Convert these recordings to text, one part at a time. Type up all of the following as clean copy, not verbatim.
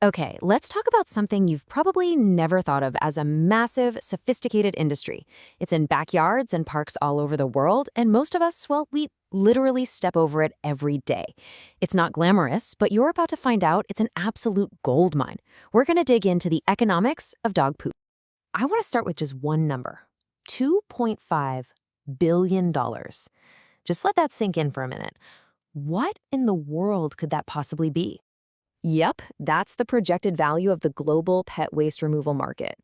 Okay, let's talk about something you've probably never thought of as a massive, sophisticated industry. It's in backyards and parks all over the world, and most of us, well, we literally step over it every day. It's not glamorous, but you're about to find out it's an absolute gold mine. We're going to dig into the economics of dog poop. I want to start with just one number, $2.5 billion. dollars. Just let that sink in for a minute. What in the world could that possibly be? Yep, that's the projected value of the global pet waste removal market.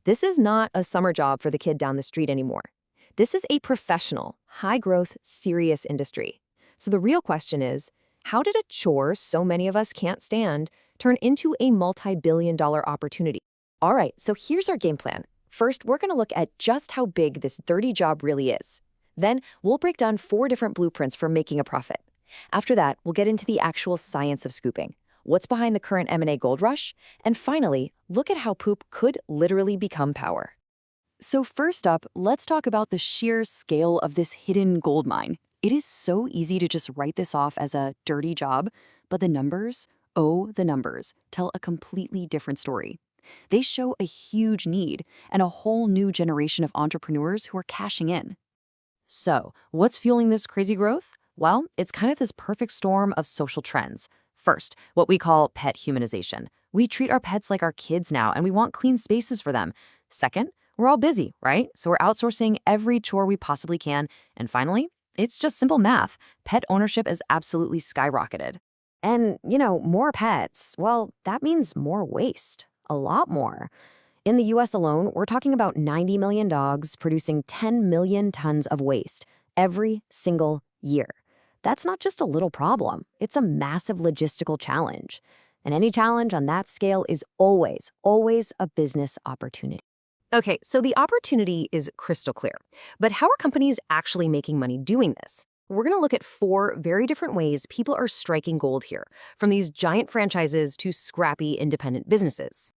This is not a summer job for the kid down the street anymore. This is a professional, high-growth, serious industry. So the real question is, how did a chore so many of us can't stand turn into a multi-billion-dollar opportunity? All right, so here's our game plan. First, we're going to look at just how big this dirty job really is. Then, we'll break down 4 different blueprints for making a profit. After that, we'll get into the actual science of scooping. What's behind the current M&A gold rush? And finally, look at how poop could literally become power. So first up, let's talk about the sheer scale of this hidden gold mine. It is so easy to just write this off as a dirty job, but the numbers, oh, the numbers, tell a completely different story. They show a huge need and a whole new generation of entrepreneurs who are cashing in. So, what's fueling this crazy growth? Well, it's kind of this perfect storm of social trends. First, what we call pet humanization. We treat our pets like our kids now, and we want clean spaces for them. Second, we're all busy, right? So we're outsourcing every chore we possibly can. And finally, it's just simple math. Pet ownership is absolutely skyrocketed. And, more pets, well, that means more waste. A lot more. In the US alone, we're talking about 90 million dogs producing 10 million tons of waste every single year. That's not just a little problem. It's a massive logistical challenge. And any challenge on that scale is always, always a business opportunity. Okay, so the opportunity is crystal clear. But how are companies actually making money doing this? We're going to look at 4 very different ways people are striking gold here, from these giant franchises to scrappy independent businesses.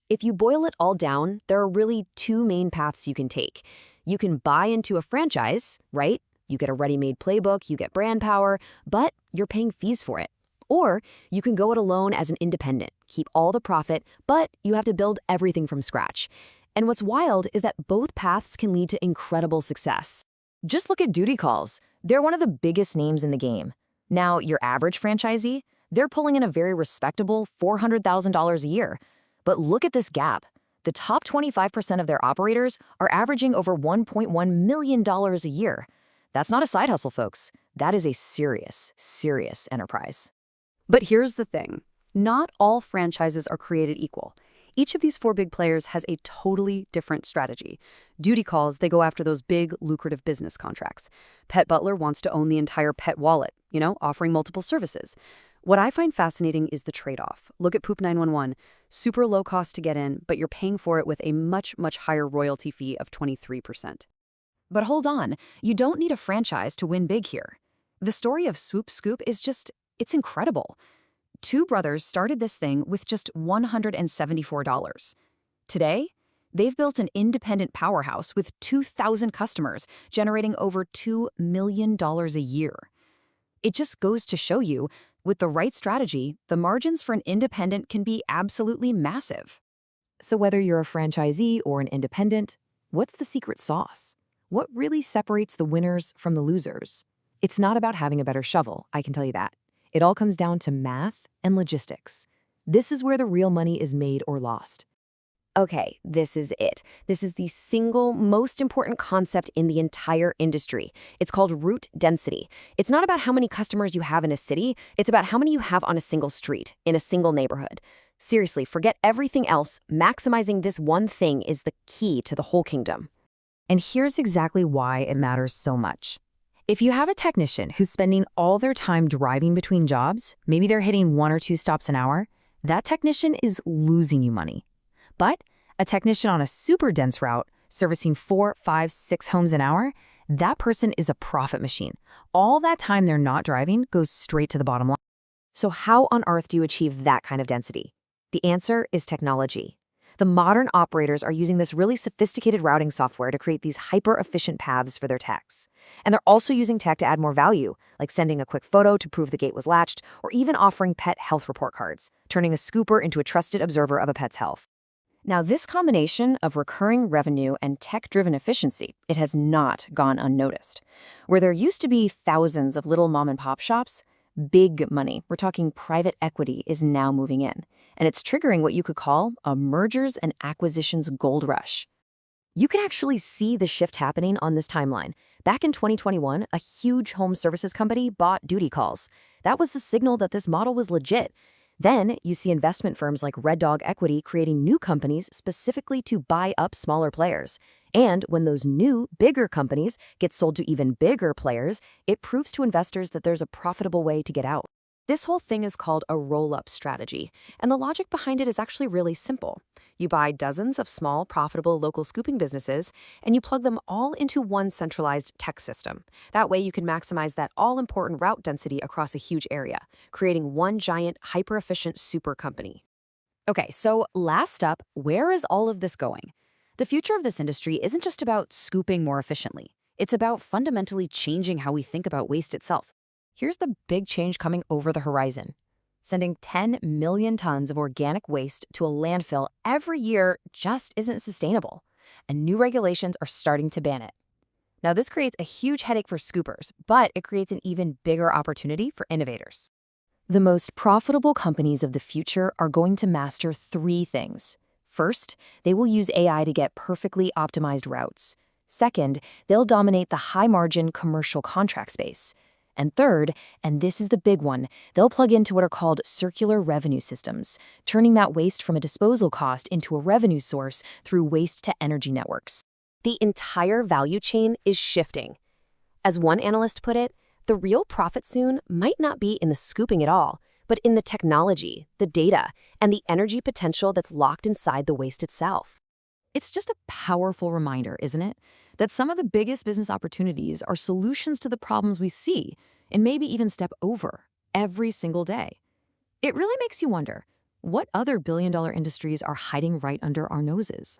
If you boil it all down, there are really 2 main paths you can take. You can buy into a franchise, right? You get a ready-made playbook, you get brand power, but you're paying fees for it. Or you can go it alone as an independent, keep all the profit, but you have to build everything from scratch. And what's wild is that both paths can lead to incredible success. Just look at Duty Calls. They're one of the biggest names in the game. Now, your average franchisee, they're pulling in a very respectable $400,000 a year. But look at this gap. The top 25% of their operators are averaging over $1.1 million a year. That's not a side hustle, folks. That is a serious, serious enterprise. But here's the thing. Not all franchises are created equal. Each of these 4 big players has a totally different strategy. Duty Calls, they go after those big, lucrative business contracts. Pet Butler wants to own the entire pet wallet, offering multiple services. What I find fascinating is the trade-off. Look at Poop 911. Super low cost to get in, but you're paying for it with a much, much higher royalty fee of 23%. But hold on, you don't need a franchise to win big here. The story of Swoop Scoop is it's incredible. 2 brothers started this thing with just $174. Today, they've built an independent powerhouse with 2,000 customers, generating over $2 million a year. It just goes to show you, with the right strategy, the margins for an independent can be absolutely massive. So whether you're a franchisee or an independent, what's the secret sauce? What really separates the winners from the losers? It's not about having a better shovel, I can tell you that. It all comes down to math and logistics. This is where the real money is made or lost. Okay, this is it. This is the single most important concept in the entire industry. It's called route density. It's not about how many customers you have in a city. It's about how many you have on a single street, in a single neighborhood. Seriously, forget everything else. Maximizing this one thing is the key to the whole kingdom. And here's exactly why it matters so much. If you have a technician who's spending all their time driving between jobs, maybe they're hitting 1 or 2 stops an hour, that technician is losing you money. But a technician on a super dense route, servicing 4, 5, 6 homes an hour, that person is a profit machine. All that time they're not driving goes straight to the bottom line. So how on earth do you achieve that kind of density? The answer is technology. The modern operators are using this really sophisticated routing software to create these hyper-efficient paths for their techs. And they're also using tech to add more value, like sending a quick photo to prove the gate was latched, or even offering pet health report cards, turning a scooper into a trusted observer of a pet's health. Now, this combination of recurring revenue and tech-driven efficiency, it has not gone unnoticed. Where there used to be thousands of little mom-and-pop shops, big money, we're talking private equity, is now moving in. And it's triggering what you could call a mergers and acquisitions gold rush. You can actually see the shift happening on this timeline. Back in 2021, a huge home services company bought Duty Calls. That was the signal that this model was legit. Then you see investment firms like Red Dog Equity creating new companies specifically to buy up smaller players. And when those new, bigger companies get sold to even bigger players, it proves to investors that there's a profitable way to get out. This whole thing is called a roll-up strategy, and the logic behind it is actually really simple. You buy dozens of small, profitable local scooping businesses, and you plug them all into one centralized tech system. That way you can maximize that all-important route density across a huge area, creating one giant, hyper-efficient super company. Okay, so last up, where is all of this going? The future of this industry isn't just about scooping more efficiently. It's about fundamentally changing how we think about waste itself. Here's the big change coming over the horizon. Sending 10 million tons of organic waste to a landfill every year just isn't sustainable, and new regulations are starting to ban it. Now, this creates a huge headache for scoopers, but it creates an even bigger opportunity for innovators. The most profitable companies of the future are going to master three things. First, they will use AI to get perfectly optimized routes. Second, they'll dominate the high-margin commercial contract space. And third, and this is the big one, they'll plug into what are called circular revenue systems, turning that waste from a disposal cost into a revenue source through waste-to-energy networks. The entire value chain is shifting. As one analyst put it, the real profit soon might not be in the scooping at all, but in the technology, the data, and the energy potential that's locked inside the waste itself. It's just a powerful reminder, isn't it? That some of the biggest business opportunities are solutions to the problems we see and maybe even step over every single day. It really makes you wonder, what other billion-dollar industries are hiding right under our noses?